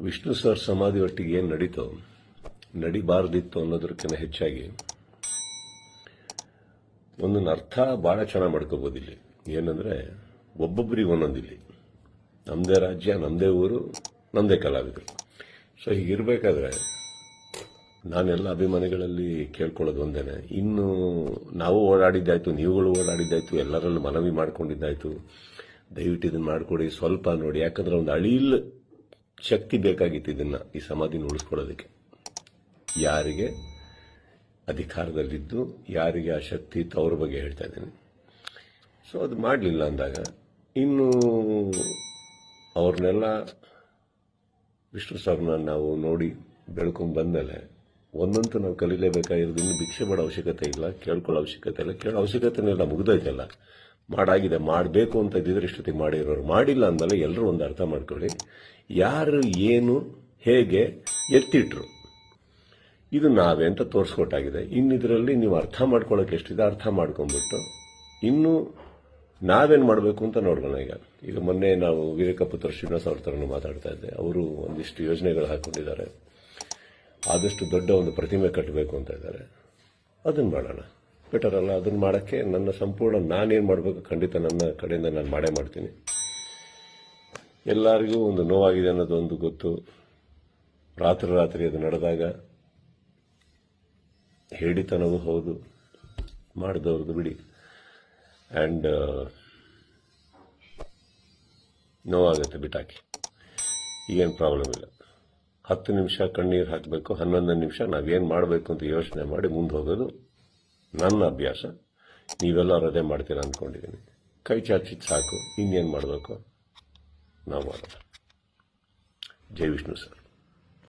Vishnu sir ಸಮಾಧಿ ಒಟ್ಟಿಗೆ ಏನು ನಡೀತೋ ನಡಿಬಾರ್ದಿತ್ತು ಅನ್ನೋದಕ್ಕಿಂತ ಹೆಚ್ಚಾಗಿ ಒಂದೊಂದು ಅರ್ಥ ಭಾಳ ಚೆನ್ನಾಗಿ ಮಾಡ್ಕೋಬೋದು ಇಲ್ಲಿ. ಏನಂದ್ರೆ ಒಬ್ಬೊಬ್ಬರಿಗೆ ಒಂದೊಂದಿಲ್ಲಿ ನಮ್ಮದೇ ರಾಜ್ಯ, ನಮ್ಮದೇ ಊರು, ನಮ್ಮದೇ ಕಲಾವಿದರು. ಸೊ ಹೀಗಿರಬೇಕಾದ್ರೆ ನಾನೆಲ್ಲ ಅಭಿಮಾನಿಗಳಲ್ಲಿ ಕೇಳ್ಕೊಳ್ಳೋದು ಒಂದೇನೆ, ಇನ್ನು ನಾವು ಓಡಾಡಿದ್ದಾಯ್ತು, ನೀವುಗಳು ಓಡಾಡಿದ್ದಾಯ್ತು, ಎಲ್ಲರಲ್ಲೂ ಮನವಿ ಮಾಡ್ಕೊಂಡಿದ್ದಾಯ್ತು, ದಯವಿಟ್ಟು ಇದನ್ನು ಮಾಡಿಕೊಡಿ, ಸ್ವಲ್ಪ ನೋಡಿ. ಯಾಕಂದ್ರೆ ಒಂದು ಅಳಿಲ್ ಶಕ್ತಿ ಬೇಕಾಗಿತ್ತು ಇದನ್ನು, ಈ ಸಮಾಧಿನ ಉಳಿಸ್ಕೊಳ್ಳೋದಕ್ಕೆ. ಯಾರಿಗೆ ಅಧಿಕಾರದಲ್ಲಿದ್ದು ಯಾರಿಗೆ ಆ ಶಕ್ತಿ ಇತ್ತು ಅವ್ರ ಬಗ್ಗೆ ಹೇಳ್ತಾ ಇದ್ದೀನಿ. ಸೊ ಅದು ಮಾಡಲಿಲ್ಲ ಅಂದಾಗ ಇನ್ನು ಅವ್ರನ್ನೆಲ್ಲ ವಿಷ್ಣು ಸರ್ನ ನಾವು ನೋಡಿ ಬೆಳ್ಕೊಂಡು ಬಂದಮೇಲೆ ಒಂದಂತೂ ನಾವು ಕಲೀಲೇಬೇಕಾಗಿರೋದು, ಇನ್ನು ಭಿಕ್ಷೆ ಮಾಡೋ ಅವಶ್ಯಕತೆ ಇಲ್ಲ, ಕೇಳ್ಕೊಳ್ಳೋ ಅವಶ್ಯಕತೆ ಇಲ್ಲ, ಕೇಳೋ ಅವಶ್ಯಕತೆನೇ ಇಲ್ಲ, ಮುಗ್ದೈತಲ್ಲ. ಮಾಡಾಗಿದೆ, ಮಾಡಬೇಕು ಅಂತ ಇದ್ದಿದ್ರೆ ಇಷ್ಟೊತ್ತಿಗೆ ಮಾಡಿರೋರು. ಮಾಡಿಲ್ಲ ಅಂದಮೇಲೆ ಎಲ್ಲರೂ ಒಂದು ಅರ್ಥ ಮಾಡ್ಕೊಳ್ಳಿ, ಯಾರು ಏನು ಹೇಗೆ ಎತ್ತಿಟ್ರು ಇದು ನಾವೇ ಅಂತ ತೋರಿಸ್ಕೊಟ್ಟಾಗಿದೆ. ಇನ್ನಿದರಲ್ಲಿ ನೀವು ಅರ್ಥ ಮಾಡ್ಕೊಳ್ಳೋಕೆ ಎಷ್ಟಿದೆ ಅರ್ಥ ಮಾಡ್ಕೊಂಡ್ಬಿಟ್ಟು ಇನ್ನು ನಾವೇನು ಮಾಡಬೇಕು ಅಂತ ನೋಡೋಣ. ಈಗ ಮೊನ್ನೆ ನಾವು ವಿವೇಕಪುತ್ರ ಶ್ರೀನಿವಾಸ್ ಅವ್ರ ಥರನೂ ಮಾತಾಡ್ತಾ ಇದ್ದೆ. ಅವರು ಒಂದಿಷ್ಟು ಯೋಜನೆಗಳು ಹಾಕೊಂಡಿದ್ದಾರೆ, ಆದಷ್ಟು ದೊಡ್ಡ ಒಂದು ಪ್ರತಿಮೆ ಕಟ್ಟಬೇಕು ಅಂತ ಇದ್ದಾರೆ. ಅದನ್ನು ಮಾಡೋಣ, ಬೆಟರ್ ಅಲ್ಲ? ಅದನ್ನು ಮಾಡೋಕ್ಕೆ ನನ್ನ ಸಂಪೂರ್ಣ ನಾನೇನು ಮಾಡಬೇಕು ಖಂಡಿತ ನನ್ನ ಕಡೆಯಿಂದ ನಾನು ಮಾಡೇ ಮಾಡ್ತೀನಿ. ಎಲ್ಲರಿಗೂ ಒಂದು ನೋವಾಗಿದೆ ಅನ್ನೋದು ಒಂದು ಗೊತ್ತು. ರಾತ್ರಿ ಅದು ನಡೆದಾಗ ಹೇಳಿತನವೂ ಹೌದು, ಮಾಡಿದವ್ರದ್ದು ಬಿಡಿ. ಆ್ಯಂಡ್ ನೋವಾಗುತ್ತೆ, ಬಿಟ್ಟಾಕಿ, ಈಗೇನು ಪ್ರಾಬ್ಲಮ್ ಇಲ್ಲ. 10 ನಿಮಿಷ ಕಣ್ಣೀರು ಹಾಕಬೇಕು, 11 ನಿಮಿಷ ನಾವೇನು ಮಾಡಬೇಕು ಅಂತ ಯೋಚನೆ ಮಾಡಿ ಮುಂದೆ ಹೋಗೋದು ನನ್ನ ಅಭ್ಯಾಸ. ನೀವೆಲ್ಲರೂ ಅದೇ ಮಾಡ್ತೀರಾ ಅಂದ್ಕೊಂಡಿದ್ದೀನಿ. ಕೈ ಚಾಚಿದ್ದು ಸಾಕು, ಇನ್ನೇನು ಮಾಡಬೇಕು ನಾವು ಮಾಡೋಣ. ಜೈ ವಿಷ್ಣು ಸರ್.